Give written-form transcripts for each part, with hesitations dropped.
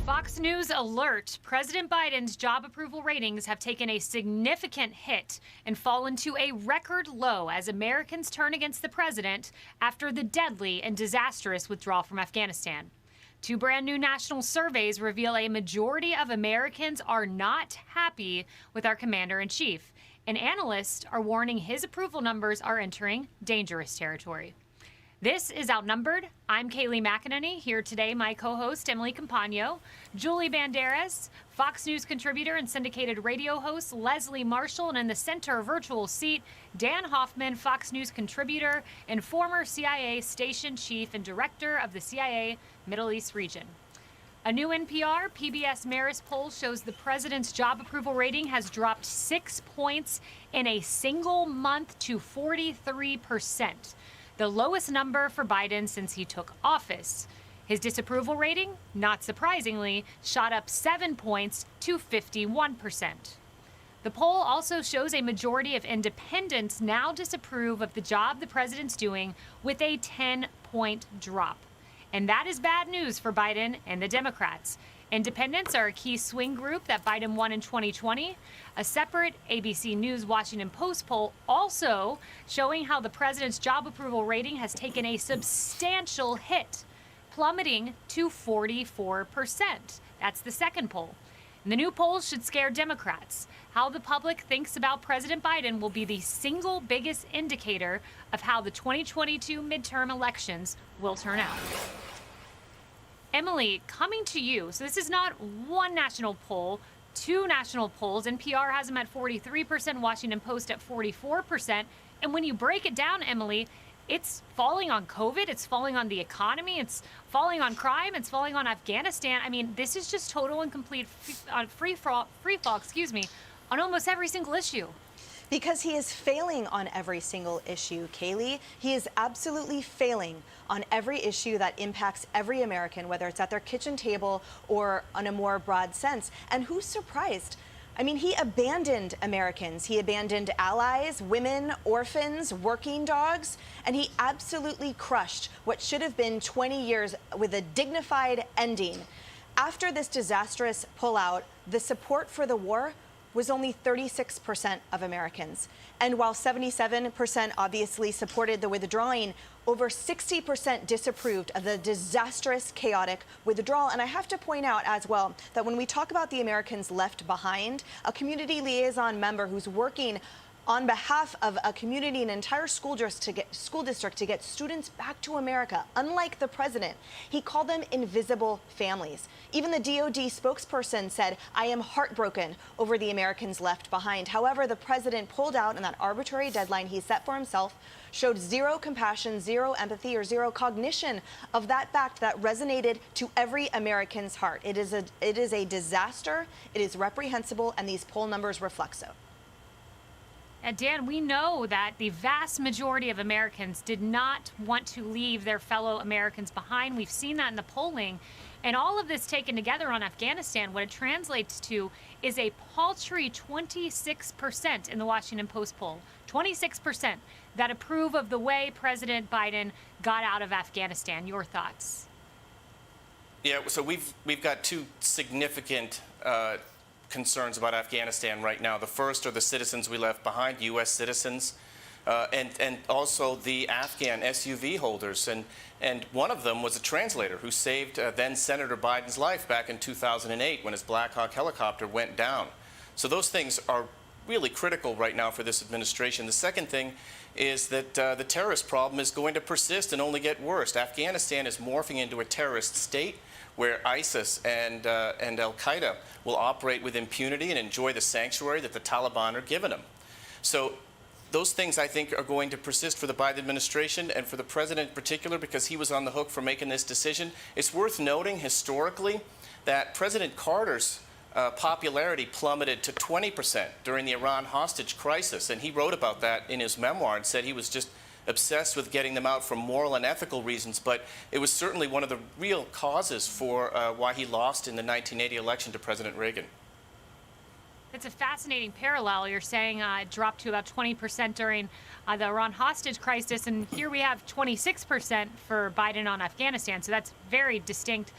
Fox News alert. President Biden's job approval ratings have taken a significant hit and fallen to a record low as Americans turn against the president after the deadly and disastrous withdrawal from Afghanistan. Two brand new national surveys reveal a majority of Americans are not happy with our commander-in-chief, and analysts are warning his approval numbers are entering dangerous territory. This is Outnumbered. I'm Kayleigh McEnany. Here today, my co-host, Emily Compagno, Julie Banderas, Fox News contributor and syndicated radio host, Leslie Marshall, and in the center virtual seat, Dan Hoffman, Fox News contributor and former CIA station chief and director of the CIA Middle East region. A new NPR PBS Marist poll shows the president's job approval rating has dropped 6 points in a single month to 43%. The lowest number for Biden since he took office. His disapproval rating, not surprisingly, shot up 7 points to 51%. The poll also shows a majority of independents now disapprove of the job the president's doing, with a 10-point drop. And that is bad news for Biden and the Democrats. Independents are a key swing group that Biden won in 2020. A separate ABC News Washington Post poll also showing how the president's job approval rating has taken a substantial hit, plummeting to 44%. That's the second poll. And the new polls should scare Democrats. How the public thinks about President Biden will be the single biggest indicator of how the 2022 midterm elections will turn out. Emily, coming to you. So this is not one national poll, two national polls. NPR has them at 43%, Washington Post at 44%. And when you break it down, Emily, it's falling on COVID, it's falling on the economy, it's falling on crime, it's falling on Afghanistan. I mean, this is just total and complete free fall, on almost every single issue. Because he is failing on every single issue, Kayleigh. He is absolutely failing on every issue that impacts every American, whether it's at their kitchen table or on a more broad sense. And who's surprised? I mean, he abandoned Americans. He abandoned allies, women, orphans, working dogs, and he absolutely crushed what should have been 20 years with a dignified ending. After this disastrous pullout, the support for the war was only 36% of Americans. And while 77% obviously supported the withdrawing, over 60% disapproved of the disastrous, chaotic withdrawal. And I have to point out as well that when we talk about the Americans left behind, a community liaison member who's working on behalf of a community, an entire school district to get students back to America, unlike the president, he called them invisible families. Even the DOD spokesperson said, "I am heartbroken over the Americans left behind." However, the president pulled out, and that arbitrary deadline he set for himself showed zero compassion, zero empathy, or zero cognition of that fact that resonated to every American's heart. It is a disaster, it is reprehensible, and these poll numbers reflect so. Dan, we know that the vast majority of Americans did not want to leave their fellow Americans behind. We've seen that in the polling. And all of this taken together on Afghanistan, what it translates to is a paltry 26% in the Washington Post poll, 26% that approve of the way President Biden got out of Afghanistan. Your thoughts? Yeah, so we've got two significant concerns about Afghanistan right now. The first are the citizens we left behind, U.S. citizens, and also the Afghan SUV holders. And one of them was a translator who saved then Senator Biden's life back in 2008 when his Black Hawk helicopter went down. So those things are really critical right now for this administration. The second thing is that the terrorist problem is going to persist and only get worse. Afghanistan is morphing into a terrorist state where ISIS and Al-Qaeda will operate with impunity and enjoy the sanctuary that the Taliban are giving them. So those things, I think, are going to persist for the Biden administration and for the president in particular, because he was on the hook for making this decision. It's worth noting historically that President Carter's popularity plummeted to 20% during the Iran hostage crisis, and he wrote about that in his memoir and said he was just obsessed with getting them out for moral and ethical reasons, but it was certainly one of the real causes for why he lost in the 1980 election to President Reagan. It's a fascinating parallel. You're saying it dropped to about 20% during the Iran hostage crisis, and here we have 26% for Biden on Afghanistan. So that's very distinct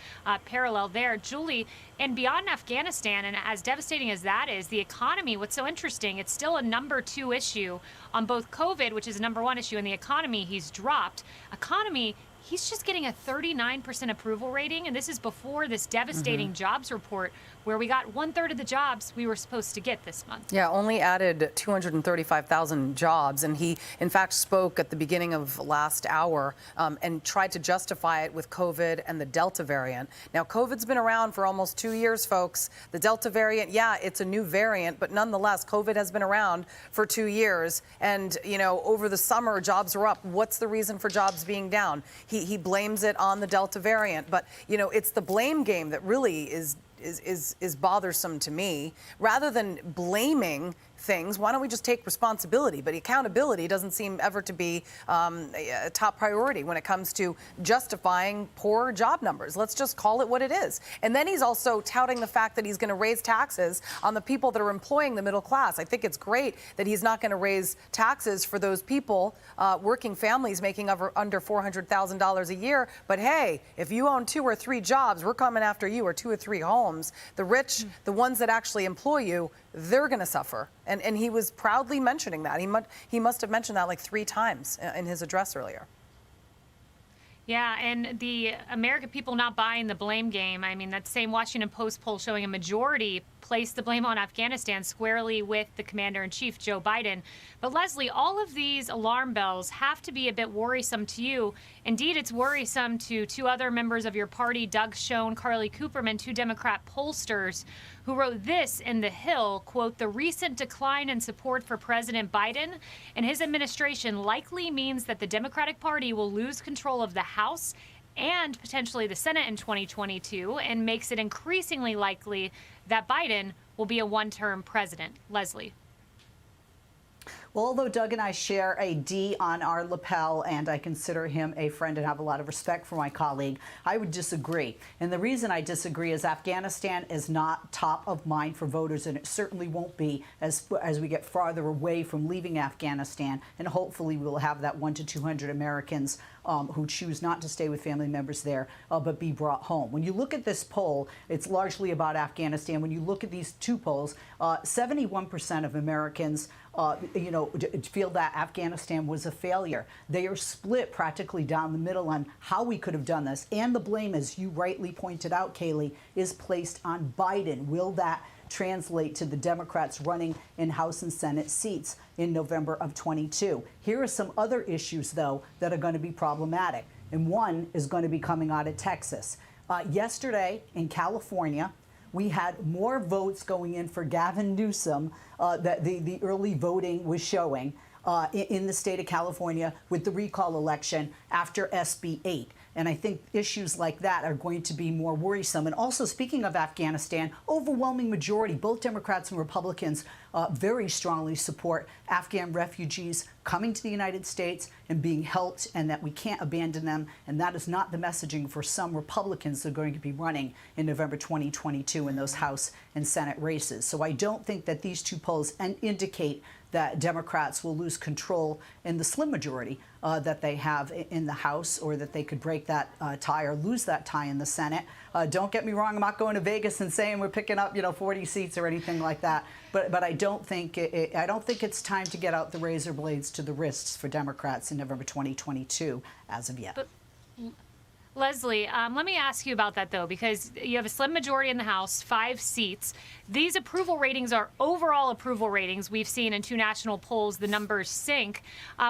parallel there. Julie, and beyond Afghanistan, and as devastating as that is, the economy, what's so interesting, it's still a #2 issue on both COVID, which is a #1 issue, and the economy he's dropped. Economy, he's just getting a 39% approval rating, and this is before this devastating jobs report where we got 1/3 of the jobs we were supposed to get this month. Yeah, only added 235,000 jobs. And he, in fact, spoke at the beginning of last hour and tried to justify it with COVID and the Delta variant. Now, COVID's been around for almost 2 years, folks. The Delta variant, yeah, it's a new variant, but nonetheless, COVID has been around for 2 years. And, you know, over the summer, jobs were up. What's the reason for jobs being down? He blames it on the Delta variant. But, you know, it's the blame game that really is bothersome to me. Rather than blaming things, why don't we just take responsibility? But accountability doesn't seem ever to be a top priority when it comes to justifying poor job numbers. Let's just call it what it is. And then he's also touting the fact that he's going to raise taxes on the people that are employing the middle class. I think it's great that he's not going to raise taxes for those people, working families making under $400,000 a year. But hey, if you own 2 or 3 jobs, we're coming after you, or 2 or 3 homes. The rich, the ones that actually employ you, they're going to suffer. And he was proudly mentioning that. He must have mentioned that like 3 times in his address earlier. Yeah, and the American people not buying the blame game. I mean, that same Washington Post poll showing a majority placed the blame on Afghanistan squarely with the commander-in-chief, Joe Biden. But Leslie, all of these alarm bells have to be a bit worrisome to you. Indeed, it's worrisome to 2 other members of your party, Doug Schoen, Carly Cooperman, 2 Democrat pollsters, who wrote this in The Hill, quote, "The recent decline in support for President Biden and his administration likely means that the Democratic Party will lose control of the House and potentially the Senate in 2022, and makes it increasingly likely that Biden will be a one-term president." Leslie. Well, although Doug and I share a D on our lapel, and I consider him a friend and have a lot of respect for my colleague, I would disagree. And the reason I disagree is Afghanistan is not top of mind for voters, and it certainly won't be as we get farther away from leaving Afghanistan. And hopefully we will have that 100 to 200 Americans who choose not to stay with family members there, but be brought home. When you look at this poll, it's largely about Afghanistan. When you look at these 2 polls, 71% of Americans feel that Afghanistan was a failure. They are split practically down the middle on how we could have done this. And the blame, as you rightly pointed out, Kayleigh, is placed on Biden. Will that translate to the Democrats running in House and Senate seats in November of 22? Here are some other issues, though, that are going to be problematic. And one is going to be coming out of Texas. Yesterday in California, we had more votes going in for Gavin Newsom that the early voting was showing in the state of California with the recall election after SB 8. And I think issues like that are going to be more worrisome. And also, speaking of Afghanistan, overwhelming majority, both Democrats and Republicans very strongly support Afghan refugees coming to the United States and being helped, and that we can't abandon them. And that is not the messaging for some Republicans that are going to be running in November 2022 in those House and Senate races. So I don't think that these 2 polls indicate that Democrats will lose control in the slim majority that they have in the House, or that they could break that tie or lose that tie in the Senate. Don't get me wrong, I'm not going to Vegas and saying we're picking up 40 seats or anything like that. But I don't think it's time to get out the razor blades to the wrists for Democrats in November 2022 as of yet. But Leslie, let me ask you about that, though, because you have a slim majority in the House, 5 seats. These approval ratings are overall approval ratings. We've seen in 2 national polls the numbers sink.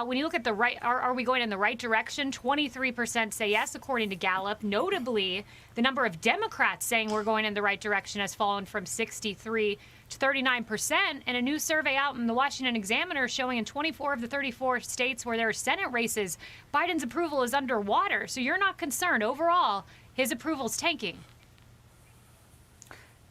When you look at the right, are we going in the right direction? 23% say yes, according to Gallup. Notably, the number of Democrats saying we're going in the right direction has fallen from 63 to 39%, and a new survey out in the Washington Examiner showing in 24 of the 34 states where there are Senate races, Biden's approval is underwater. So you're not concerned overall his approval's tanking?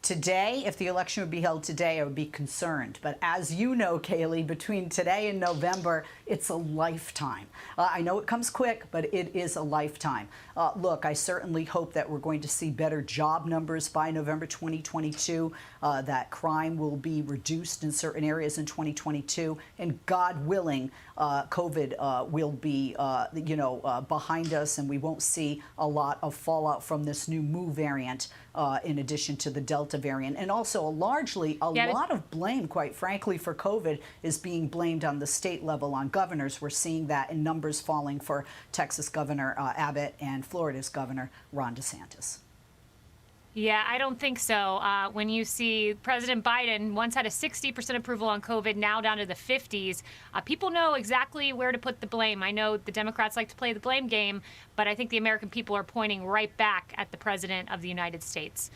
Today, if the election would be held today, I would be concerned. But as you know, Kaylee, between today and November, it's a lifetime. I know it comes quick, but it is a lifetime. Look, I certainly hope that we're going to see better job numbers by November 2022, that crime will be reduced in certain areas in 2022, and God willing, COVID will be, behind us, and we won't see a lot of fallout from this new Mu variant, in addition to the Delta variant. And also, largely, a lot of blame, quite frankly, for COVID is being blamed on the state level, on governors. We're seeing that in numbers falling for Texas Governor Abbott and Florida's Governor Ron DeSantis. Yeah, I don't think so. When you see President Biden once had a 60% approval on COVID, now down to the 50s, people know exactly where to put the blame. I know the Democrats like to play the blame game, but I think the American people are pointing right back at the President of the United States.